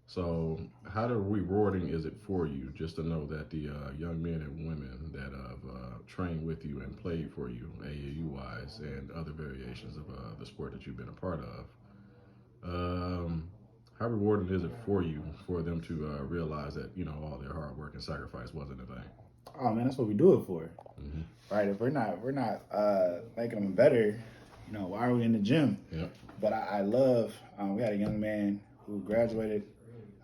So, how rewarding is it for you just to know that the young men and women that have trained with you and played for you, AAU wise, and other variations of the sport that you've been a part of, how rewarding is it for you for them to realize that all their hard work and sacrifice wasn't in vain? Oh man, that's what we do it for, Mm-hmm. right? If we're not making them better, why are we in the gym? Yep. But I love. We had a young man who graduated,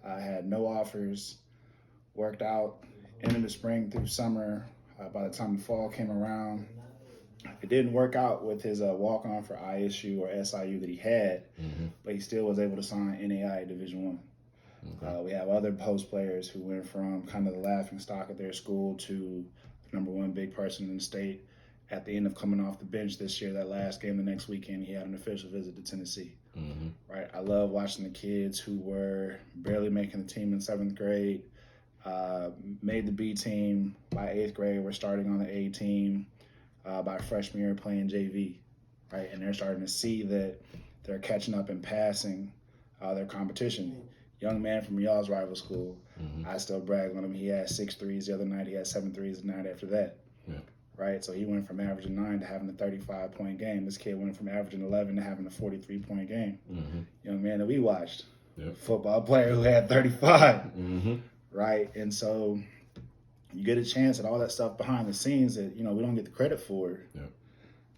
had no offers, worked out into the spring through summer. By the time the fall came around, it didn't work out with his walk-on for ISU or SIU that he had, Mm-hmm. but he still was able to sign NAI Division One. Okay. We have other post players who went from kind of the laughing stock of their school to the number one big person in the state. At the end of coming off the bench this year, that last game the next weekend, he had an official visit to Tennessee. Mm-hmm. Right, I love watching the kids who were barely making the team in seventh grade, made the B team by eighth grade. We're starting on the A team by freshman year playing JV, right? And they're starting to see that they're catching up and passing their competition. Young man from y'all's rival school, Mm-hmm. I still brag on him. He had 6 threes the other night. He had 7 threes the night after that. Yeah. Right, so he went from averaging 9 to having a 35-point game. This kid went from averaging 11 to having a 43-point game. Mm-hmm. Young man that we watched, Yep. football player who had 35. Mm-hmm. Right, and so you get a chance at all that stuff behind the scenes that we don't get the credit for. Yep.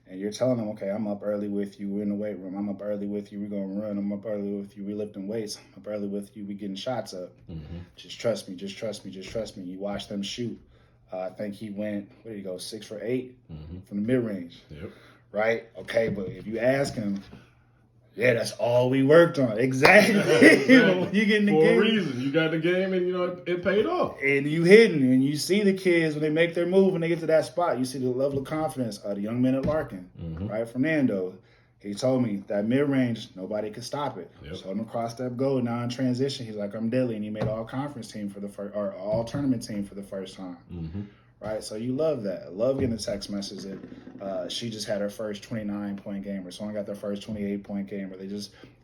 And you're telling them, okay, I'm up early with you. We're in the weight room. I'm up early with you. We're gonna run. I'm up early with you. We lifting weights. I'm up early with you. We getting shots up. Mm-hmm. Just trust me. Just trust me. Just trust me. You watch them shoot. I think he went, where did he go, 6 for 8 Mm-hmm. from the mid-range. Yep. Right? Okay, but if you ask him, yeah, that's all we worked on. Exactly. When you get in the For game. a reason. You got the game and it paid off. And you hitting, and you see the kids when they make their move, when they get to that spot, you see the level of confidence of the young men at Larkin, Mm-hmm. right? Fernando, he told me that mid-range, nobody could stop it. Yep. So him across that goal, now in transition, he's like, I'm deadly, and he made all-conference team for the first, or all-tournament team for the first time. Mm-hmm. Right, so you love that. I love getting a text message that she just had her first 29-point game, or someone got their first 28-point game, or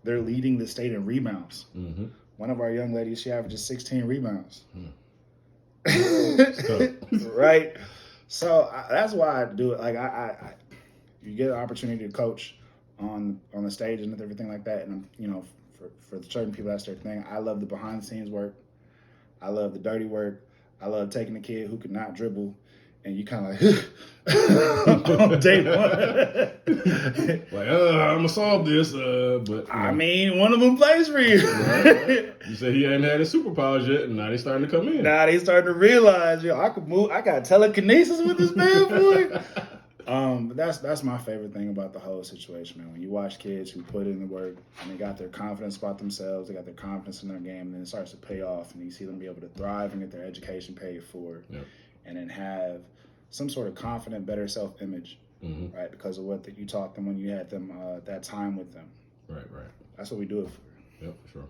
they're leading the state in rebounds. Mm-hmm. One of our young ladies, she averages 16 rebounds. Mm. Right, so that's why I do it. Like you get an opportunity to coach on the stage and everything like that, and for certain people that's their thing. I love the behind the scenes work. I love the dirty work. I love taking a kid who could not dribble, and you kind of like on day one. Like, I'm gonna solve this, but I mean, one of them plays for you. You said he hadn't had his superpowers yet, and now they starting to come in. Now they starting to realize, I could move. I got telekinesis with this bad boy. But that's my favorite thing about the whole situation, man. When you watch kids who put in the work and they got their confidence about themselves, they got their confidence in their game, and then it starts to pay off, and you see them be able to thrive and get their education paid for, Yep. and then have some sort of confident, better self-image, Mm-hmm. right? Because of what you taught them when you had them that time with them. Right. That's what we do it for. Yep, for sure.